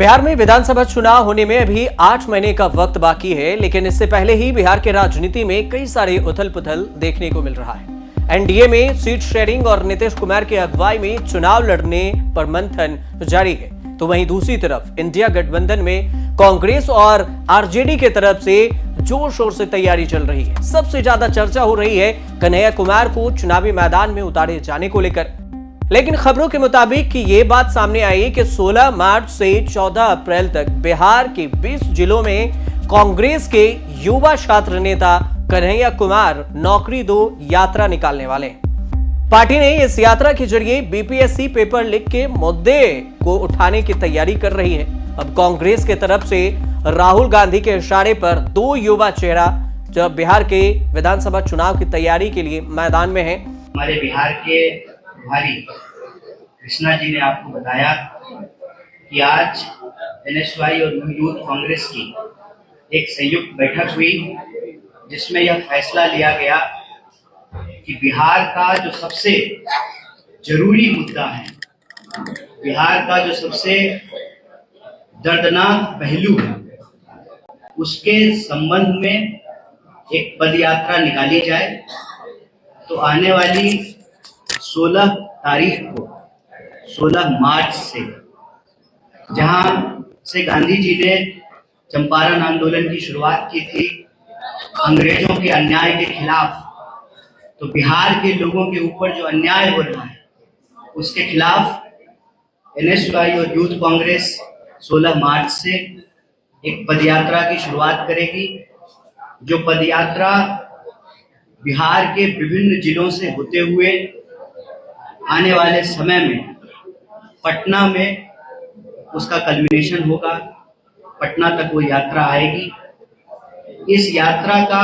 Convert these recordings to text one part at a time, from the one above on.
बिहार में विधानसभा चुनाव होने में अभी 8 महीने का वक्त बाकी है, लेकिन इससे पहले ही बिहार के राजनीति में कई सारे उथल-पुथल देखने को मिल रहा है। एनडीए में सीट शेयरिंग और नीतीश कुमार की अगुवाई में चुनाव लड़ने पर मंथन जारी है, तो वहीं दूसरी तरफ इंडिया गठबंधन में कांग्रेस और आरजेडी के तरफ से जोर शोर से तैयारी चल रही है। सबसे ज्यादा चर्चा हो रही है कन्हैया कुमार को चुनावी मैदान में उतारे जाने को लेकर। लेकिन खबरों के मुताबिक कि ये बात सामने आई कि 16 मार्च से 14 अप्रैल तक बिहार के 20 जिलों में कांग्रेस के युवा छात्र नेता कन्हैया कुमार नौकरी दो यात्रा निकालने वाले हैं। पार्टी ने इस यात्रा के जरिए बीपीएससी पेपर लीक के मुद्दे को उठाने की तैयारी कर रही है। अब कांग्रेस के तरफ से राहुल गांधी के इशारे पर दो युवा चेहरा जो बिहार के विधानसभा चुनाव की तैयारी के लिए मैदान में है। हमारे बिहार के प्रभारी कृष्णा जी ने आपको बताया कि आज एनएसवाई और यूथ कांग्रेस की एक संयुक्त बैठक हुई, जिसमें यह फैसला लिया गया कि बिहार का जो सबसे जरूरी मुद्दा है, बिहार का जो सबसे दर्दनाक पहलू है, उसके संबंध में एक पदयात्रा निकाली जाए। तो आने वाली 16 तारीख को 16 मार्च से, जहां से गांधी जी ने चंपारण आंदोलन की शुरुआत की थी अंग्रेजों के अन्याय के खिलाफ, तो बिहार के लोगों के ऊपर जो अन्याय हो रहा है उसके खिलाफ एनएसवाई और यूथ कांग्रेस 16 मार्च से एक पदयात्रा की शुरुआत करेगी। जो पदयात्रा बिहार के विभिन्न जिलों से होते हुए आने वाले समय में पटना में उसका कल्मिनेशन होगा। पटना तक वो यात्रा आएगी। इस यात्रा का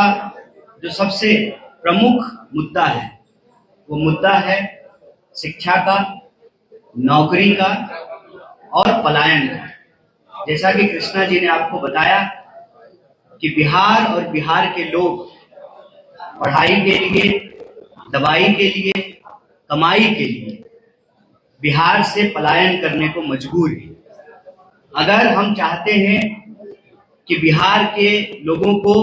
जो सबसे प्रमुख मुद्दा है वो मुद्दा है शिक्षा का, नौकरी का और पलायन का। जैसा कि कृष्णा जी ने आपको बताया कि बिहार और बिहार के लोग पढ़ाई के लिए, दवाई के लिए, कमाई के लिए बिहार से पलायन करने को मजबूर है। अगर हम चाहते हैं कि बिहार के लोगों को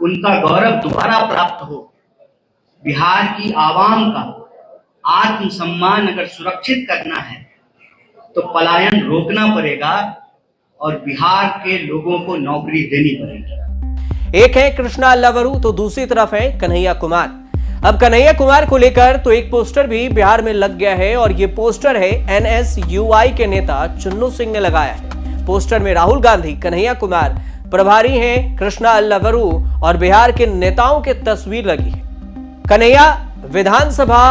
उनका गौरव दोबारा प्राप्त हो, बिहार की आवाम का आत्मसम्मान अगर सुरक्षित करना है, तो पलायन रोकना पड़ेगा और बिहार के लोगों को नौकरी देनी पड़ेगी। एक है कृष्णा अल्लावरू, तो दूसरी तरफ है कन्हैया कुमार। अब कन्हैया कुमार को लेकर तो एक पोस्टर भी बिहार में लग गया है और ये पोस्टर है एनएसयूआई के नेता चुन्नू सिंह ने लगाया है। पोस्टर में राहुल गांधी, कन्हैया कुमार, प्रभारी हैं कृष्णा अल्लावरू और बिहार के नेताओं की तस्वीर लगी है। कन्हैया विधानसभा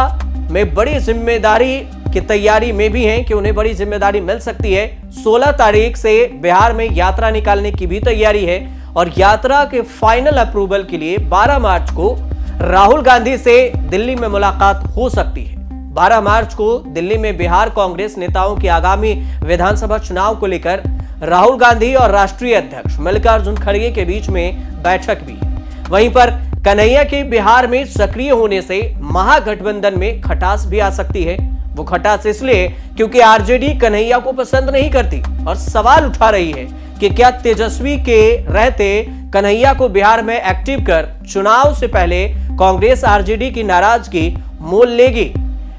में बड़ी जिम्मेदारी की तैयारी में भी हैं कि उन्हें बड़ी जिम्मेदारी मिल सकती है। 16 तारीख से बिहार में यात्रा निकालने की भी तैयारी है और यात्रा के फाइनल अप्रूवल के लिए 12 मार्च को राहुल गांधी से दिल्ली में मुलाकात हो सकती है। 12 मार्च को दिल्ली में बिहार कांग्रेस नेताओं के आगामी विधानसभा चुनाव को लेकर राहुल गांधी और राष्ट्रीय अध्यक्ष मल्लिकार्जुन खड़गे के बीच में बैठक भी है। वहीं पर कन्हैया के बिहार में सक्रिय होने से महागठबंधन में खटास भी आ सकती है। वो खटास इसलिए क्योंकि आरजेडी कन्हैया को पसंद नहीं करती और सवाल उठा रही है कि क्या तेजस्वी के रहते कन्हैया को बिहार में एक्टिव कर चुनाव से पहले कांग्रेस आरजेडी की नाराजगी मोल लेगी।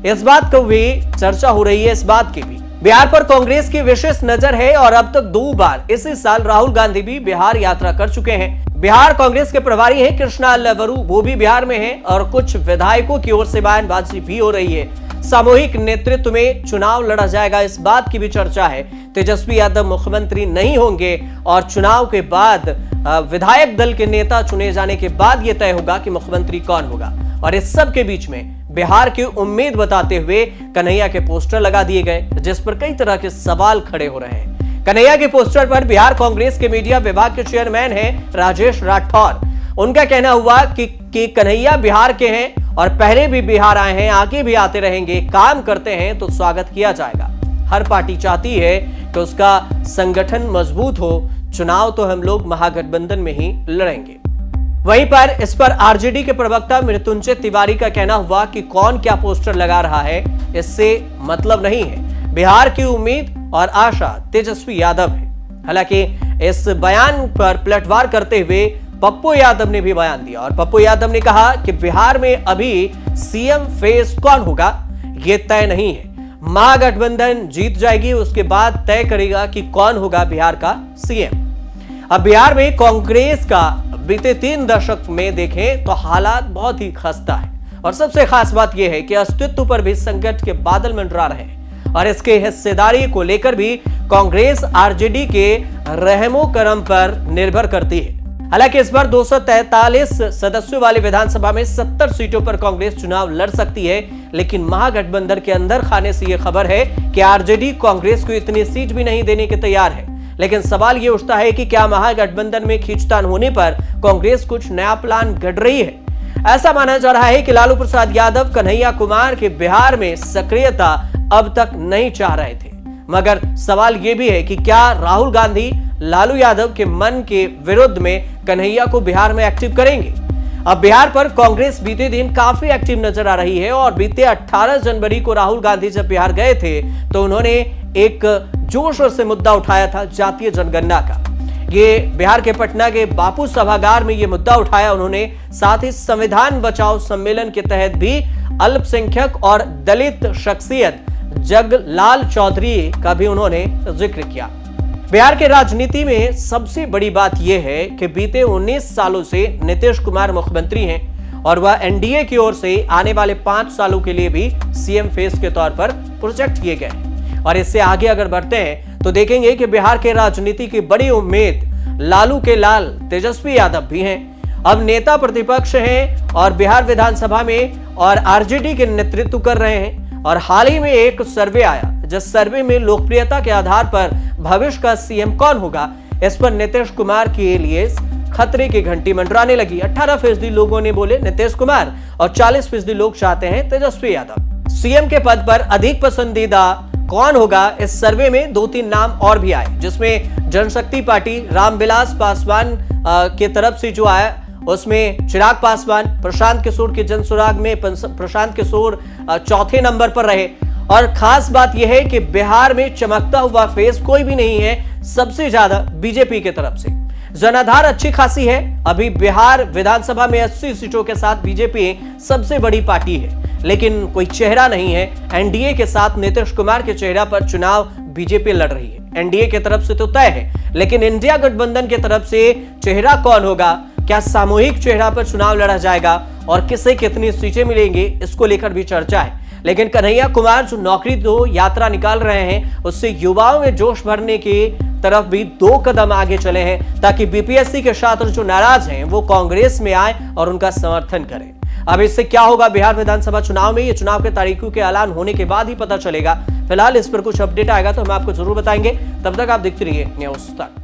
इस बात को भी चर्चा हो रही है। इस बात की भी बिहार पर कांग्रेस की विशेष नजर है और अब तक 2 बार इसी साल राहुल गांधी भी बिहार यात्रा कर चुके हैं। बिहार कांग्रेस के प्रभारी हैं कृष्णा अल्लावरू, वो भी बिहार में हैं और कुछ विधायकों की ओर से बयानबाजी भी हो रही है। सामूहिक नेतृत्व में चुनाव लड़ा जाएगा, इस बात की भी चर्चा है। तेजस्वी यादव मुख्यमंत्री नहीं होंगे और चुनाव के बाद विधायक दल के नेता चुने जाने के बाद यह तय होगा कि मुख्यमंत्री कौन होगा। और इस सब के बीच में बिहार की उम्मीद बताते हुए कन्हैया के पोस्टर लगा दिए गए, जिस पर कई तरह के सवाल खड़े हो रहे हैं। कन्हैया के पोस्टर पर बिहार कांग्रेस के मीडिया विभाग के चेयरमैन हैं राजेश राठौर। उनका कहना हुआ कि कन्हैया बिहार के हैं और पहले भी बिहार आए हैं, आगे भी आते रहेंगे, काम करते हैं तो स्वागत किया जाएगा। हर पार्टी चाहती है कि उसका संगठन मजबूत हो। चुनाव तो हम लोग महागठबंधन में ही लड़ेंगे। वहीं पर इस पर आरजेडी के प्रवक्ता मृत्युंजय तिवारी का कहना हुआ कि कौन क्या पोस्टर लगा रहा है इससे मतलब नहीं है। बिहार की उम्मीद और आशा तेजस्वी यादव है। हालांकि इस बयान पर पलटवार करते हुए पप्पू यादव ने भी बयान दिया और पप्पू यादव ने कहा कि बिहार में अभी सीएम फेस कौन होगा यह तय नहीं है। महागठबंधन जीत जाएगी, उसके बाद तय करेगा कि कौन होगा बिहार का सीएम। अब बिहार में कांग्रेस का बीते 3 दशक में देखें तो हालात बहुत ही खस्ता है और सबसे खास बात यह है कि अस्तित्व पर भी संकट के बादल मंडरा रहे हैं और इसके हिस्सेदारी को लेकर भी कांग्रेस आरजेडी के रहमो करम पर निर्भर करती है। हालांकि इस बार 243 सदस्यों वाली विधानसभा में 70 सीटों पर कांग्रेस चुनाव लड़ सकती है, लेकिन महागठबंधन के अंदर खाने से यह खबर है कि आरजेडी कांग्रेस को इतनी सीट भी नहीं देने के तैयार है। लेकिन सवाल यह उठता है कि क्या महागठबंधन में खींचतान होने पर कांग्रेस कुछ नया प्लान गढ़ रही है। ऐसा माना जा रहा है कि लालू प्रसाद यादव कन्हैया कुमार के बिहार में सक्रियता अब तक नहीं चाह रहे थे, मगर सवाल यह भी है कि क्या राहुल गांधी लालू यादव के मन के विरुद्ध में कन्हैया को बिहार में एक्टिव करेंगे। अब बिहार पर कांग्रेस बीते दिन काफी एक्टिव नजर आ रही है और बीते 18 जनवरी को राहुल गांधी जब बिहार गए थे तो उन्होंने एक जोश से मुद्दा उठाया था जातीय जनगणना का। ये बिहार के पटना के बापू सभागार में ये मुद्दा उठाया उन्होंने। साथ ही संविधान बचाओ सम्मेलन के तहत भी अल्पसंख्यक और दलित शख्सियत जगलाल चौधरी का भी उन्होंने जिक्र किया। बिहार के राजनीति में सबसे बड़ी बात यह है कि बीते 19 सालों से नीतीश कुमार मुख्यमंत्री हैं और वह एनडीए की ओर से आने वाले 5 सालों के लिए भी सीएम फेस के तौर पर प्रोजेक्ट किए गए। और इससे आगे अगर बढ़ते हैं तो देखेंगे कि बिहार के राजनीति की बड़ी उम्मीद लालू के लाल तेजस्वी यादव भी हैं। अब नेता प्रतिपक्ष हैं और बिहार विधानसभा में और आरजेडी के नेतृत्व कर रहे हैं। और हाल ही में एक सर्वे आया जिस सर्वे में लोकप्रियता के आधार पर भविष्य का सीएम कौन होगा, इस पर नीतीश कुमार के लिए खतरे की घंटी मंडराने लगी। 18% लोगों ने बोले नीतीश कुमार और 40% लोग चाहते हैं तेजस्वी यादव। सीएम के पद पर अधिक पसंदीदा कौन होगा, इस सर्वे में 2-3 नाम और भी आए, जिसमें जनशक्ति पार्टी रामविलास पासवान के तरफ से जो आया उसमें चिराग पासवान, प्रशांत किशोर के जनसुराग में प्रशांत किशोर चौथे नंबर पर रहे। और खास बात यह है कि बिहार में चमकता हुआ फेस कोई भी नहीं है, सबसे ज्यादा बीजेपी की तरफ से जनाधार अच्छी खासी है। अभी बिहार विधानसभा में 80 सीटों के साथ बीजेपी सबसे बड़ी पार्टी है, लेकिन कोई चेहरा नहीं है। एनडीए के साथ नीतीश कुमार के चेहरा पर चुनाव बीजेपी लड़ रही है। एनडीए की तरफ से तो तय है, लेकिन इंडिया गठबंधन की तरफ से चेहरा कौन होगा, क्या सामूहिक चेहरा पर चुनाव लड़ा जाएगा और किसे कितनी सीटें मिलेंगी, इसको लेकर भी चर्चा है। लेकिन कन्हैया कुमार जो नौकरी दो यात्रा निकाल रहे हैं, उससे युवाओं में जोश भरने की तरफ भी 2 कदम आगे चले हैं, ताकि बीपीएससी के छात्र जो नाराज हैं वो कांग्रेस में आए और उनका समर्थन करें। अब इससे क्या होगा बिहार विधानसभा चुनाव में, ये चुनाव के तारीखों के ऐलान होने के बाद ही पता चलेगा। फिलहाल इस पर कुछ अपडेट आएगा तो हम आपको जरूर बताएंगे। तब तक आप देखते रहिए न्यूज़ तक।